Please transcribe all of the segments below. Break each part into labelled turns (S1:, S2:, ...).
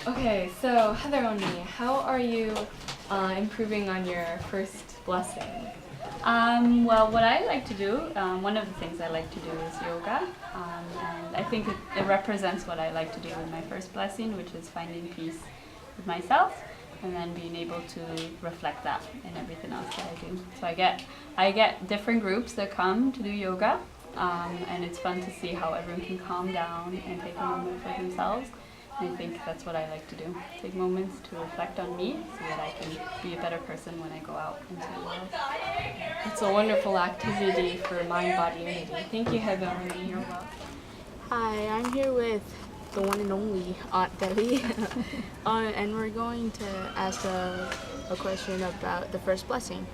S1: Okay, so Heather Oni, how are you improving on your first blessing?
S2: Well, what I like to do, one of the things I like to do is yoga, and I think it represents what I like to do with my first blessing, which is finding peace with myself, and then being able to reflect that in everything else that I do. So I get different groups that come to do yoga, and it's fun to see how everyone can calm down and take a moment for themselves. And I think that's what I like to do. Take moments to reflect on me so that I can be a better person when I go out into the world.
S1: It's a wonderful activity for mind-body unity. Thank you, Heather Oni. You're welcome.
S3: Hi, I'm here with the one and only Aunt Debbie, and we're going to ask a question about the first blessing.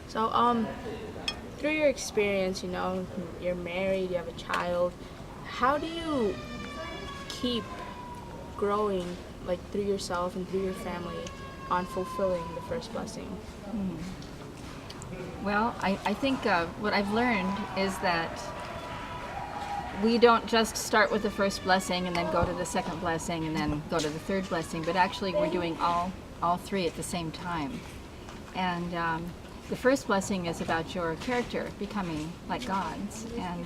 S3: So, through your experience, you're married, you have a child. How do you keep growing, like through yourself and through your family, on fulfilling the first blessing?
S4: Well, I think what I've learned is that we don't just start with the first blessing and then go to the second blessing and then go to the third blessing, but actually we're doing all three at the same time. And the first blessing is about your character becoming like God's. And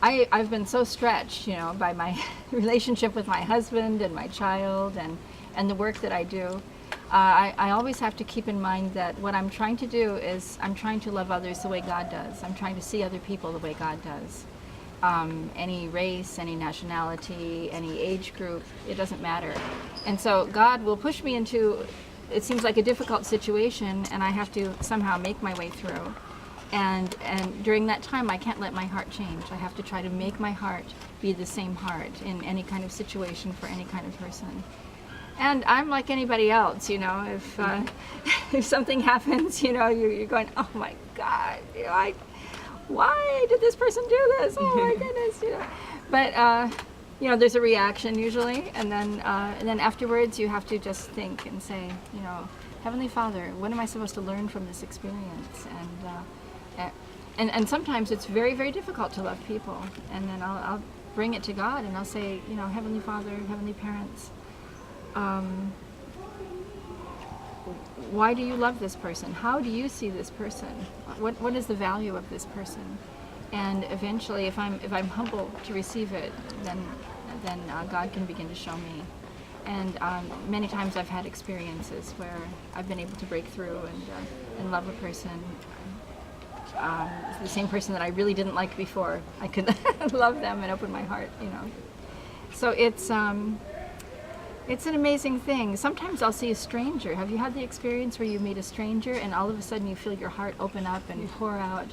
S4: I've been so stretched, by my relationship with my husband and my child and the work that I do. I always have to keep in mind that what I'm trying to do is I'm trying to love others the way God does. I'm trying to see other people the way God does. Any race, any nationality, any age group, it doesn't matter. And so God will push me into, it seems like a difficult situation, and I have to somehow make my way through. And during that time, I can't let my heart change. I have to try to make my heart be the same heart in any kind of situation for any kind of person. And I'm like anybody else, if if something happens, you're going, oh my God, why did this person do this? Oh my goodness, But there's a reaction usually, and then afterwards you have to just think and say, Heavenly Father, what am I supposed to learn from this experience? And sometimes it's very, very difficult to love people, and then I'll bring it to God and I'll say, Heavenly Father, Heavenly Parents, why do you love this person? How do you see this person? What is the value of this person? And eventually, if I'm humble to receive it, then God can begin to show me. And many times I've had experiences where I've been able to break through and love a person, the same person that I really didn't like before. I could love them and open my heart, So it's an amazing thing. Sometimes I'll see a stranger. Have you had the experience where you meet a stranger and all of a sudden you feel your heart open up and pour out?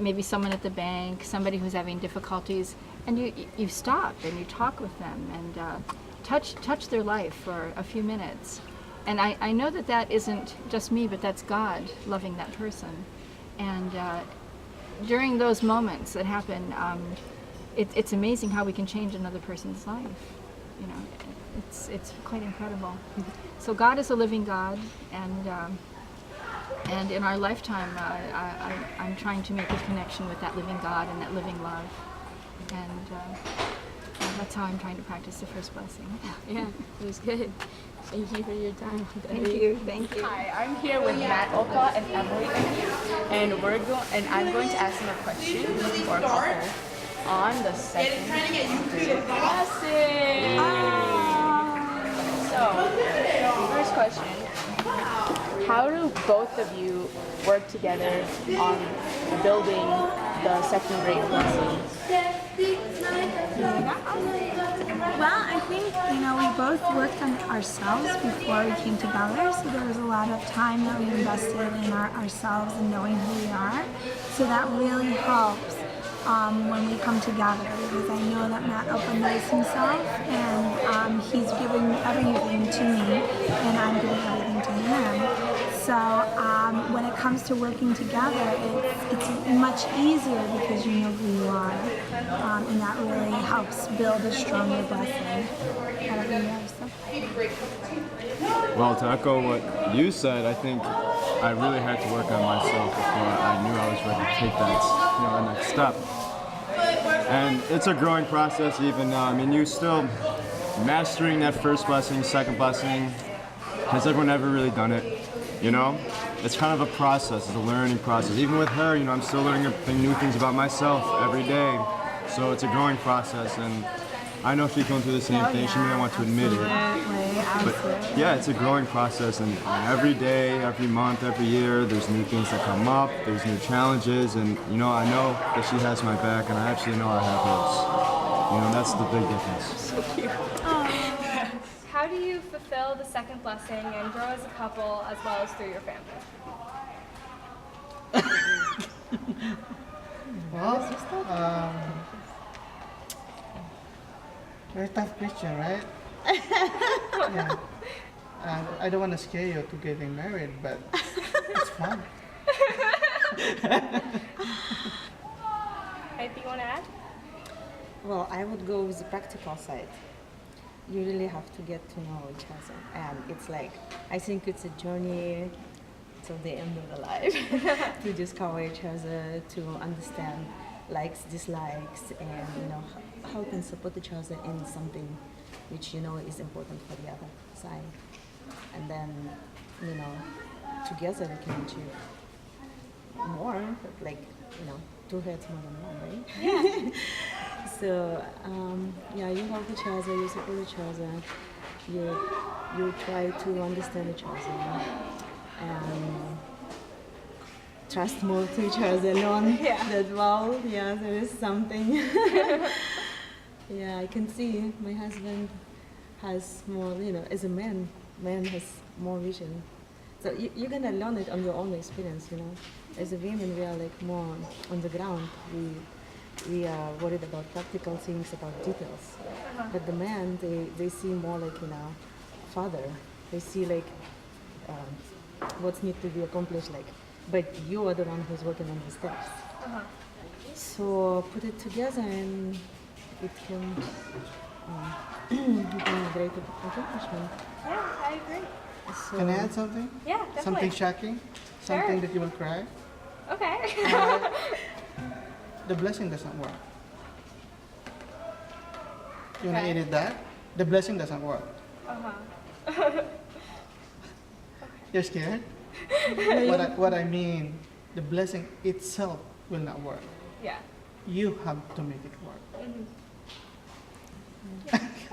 S4: Maybe someone at the bank, somebody who's having difficulties, and you stop and you talk with them and touch their life for a few minutes. And I know that isn't just me, but that's God loving that person. And during those moments that happen, it's amazing how we can change another person's life. It's quite incredible. So God is a living God, and in our lifetime, I'm trying to make a connection with that living God and that living love, and that's how I'm trying to practice the first blessing.
S3: Yeah, it was good. Thank you for your time.
S4: Thank you.
S5: Hi, I'm here with Matt Oka and Emily and I'm going to ask them a question or a couple on the second blessing. So, first question: how do both of you work together on building the second great blessing?
S6: Well, I think, we both worked on ourselves before we came together, so there was a lot of time that we invested in ourselves and knowing who we are. So that really helps when we come together, because I know that Matt Opa knows himself, and he's giving everything to me, and I'm giving everything to him. So when it comes to working together, it's much easier because you know who you are, and that really helps build a stronger blessing.
S7: Well, to echo what you said, I think I really had to work on myself before I knew I was ready to take that next step. And it's a growing process even now. I mean, you still mastering that first blessing, second blessing. Has everyone ever really done it? You know? It's kind of a process, it's a learning process. Even with her, you know, I'm still learning new things about myself every day. So it's a growing process, and I know she's going through the same thing. She may not want to admit it. But yeah, it's a growing process, and every day, every month, every year, there's new things that come up, there's new challenges, and you know, I know that she has my back, and I actually know I have hers. You know, that's the big difference.
S1: How do you fulfill the second blessing and grow as a couple as well as through your family?
S8: Well, very tough question, right? Yeah. I don't want to scare you to getting married, but it's fun.
S1: Anything you want to add?
S9: Well, I would go with the practical side. You really have to get to know each other, and it's like, I think it's a journey till the end of the life to discover each other, to understand likes, dislikes, and you know how can support each other in something which you know is important for the other side, and then you know together we can achieve more, like you know, two heads more than one, right? Yeah. So yeah, you help each other, you support each other, you try to understand each other, and trust more to each other, learn that well, yeah, there is something. Yeah, I can see my husband has more, you know, as a man has more vision. So you're gonna learn it on your own experience, you know. As a women, we are like more on the ground. We are worried about practical things, about details. But the men, they see more like, you know, father. They see like what needs to be accomplished, like. But you are the one who's working on the steps. So put it together and it can be a great accomplishment.
S1: Yeah, I agree.
S8: Can I add something?
S1: Yeah, definitely.
S8: Something shocking? Something that you will cry?
S1: Okay.
S8: The blessing doesn't work. You wanna
S1: Okay.
S8: edit that? The blessing doesn't work. You're scared? What I mean, the blessing itself will not work.
S1: Yeah.
S8: You have to make it work.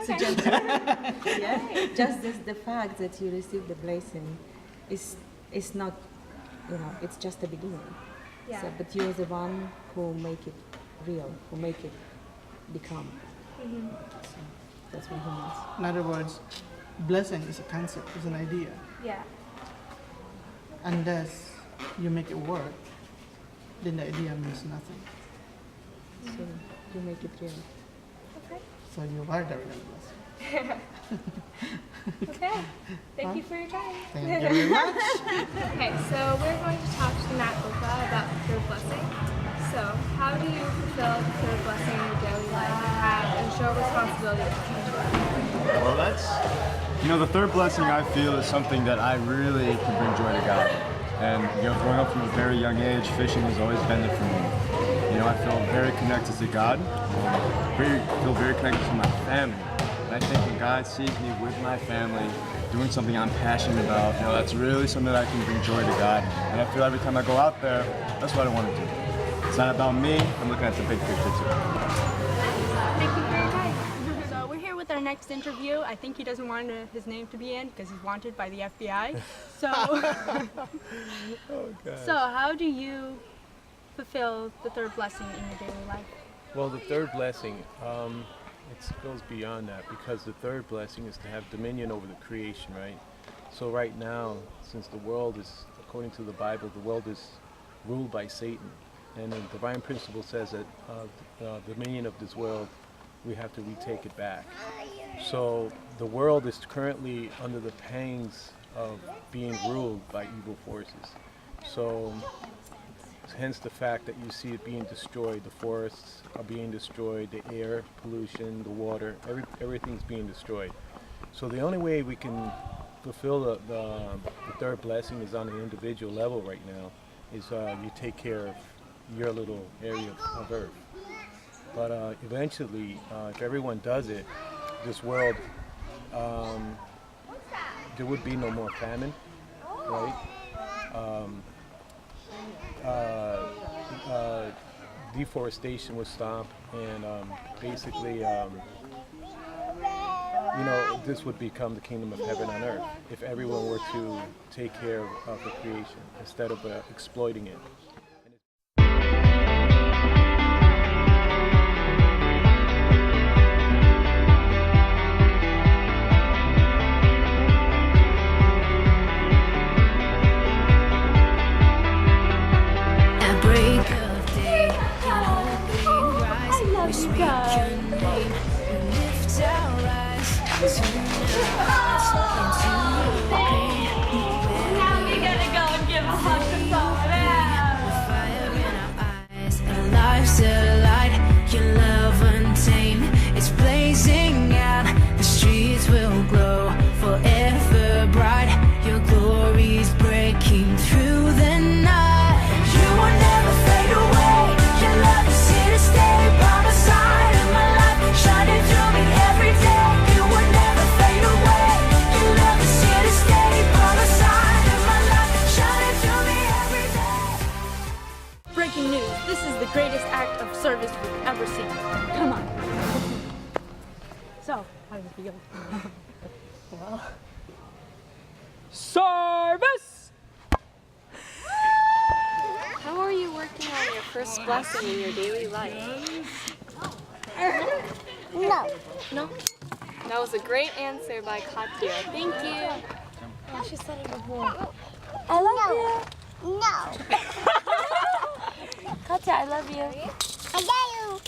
S9: So just the fact that you receive the blessing is not, you know, it's just a beginning.
S1: Yeah.
S9: So, but you're the one who make it real, who make it become. So that's what he means.
S8: In other words, blessing is a concept, is an idea.
S1: Yeah.
S8: Unless you make it work, then the idea means nothing.
S9: So you make it real.
S1: Okay.
S8: So you are the real blessing.
S1: Okay. Thank you for your time.
S8: Thank you very much.
S1: Okay, so we're going to talk to Matt Oka about the third blessing. So, how do you fulfill the third blessing in your daily life and show responsibility to future?
S7: Well, that's, you know, the third blessing I feel is something that I really can bring joy to God. And, you know, growing up from a very young age, fishing has always been there for me. You know, I feel very connected to God, feel very connected to my family. And I think when God sees me with my family, doing something I'm passionate about, you know, that's really something that I can bring joy to God. And I feel every time I go out there, that's what I want to do. It's not about me, I'm looking at the big picture too.
S1: Thank you for your time.
S10: So we're here with our next interview. I think he doesn't want his name to be in because he's wanted by the FBI. So, so how do you fulfill the third blessing in your daily life?
S11: Well, the third blessing, it goes beyond that, because the third blessing is to have dominion over the creation, right? So right now, since the world is, according to the Bible, the world is ruled by Satan. And the divine principle says that dominion of this world, we have to retake it back. So the world is currently under the pangs of being ruled by evil forces. So hence the fact that you see it being destroyed. The forests are being destroyed, the air pollution, the water, everything's being destroyed. So the only way we can fulfill the third blessing is on an individual level right now, is you take care of your little area of earth. But eventually, if everyone does it, this world, there would be no more famine, right? Deforestation would stop, and basically, this would become the kingdom of heaven on earth if everyone were to take care of the creation instead of exploiting it.
S10: Breaking news, this is the greatest act of service we've ever seen. Come on. So, how did it feel? Well, service!
S12: How are you working on your first blessing in your daily life?
S13: No.
S12: No? That was a great answer by Katya. Thank you.
S13: Oh, she said it before. I love you. No.
S12: Katya, I love you.
S13: I love you.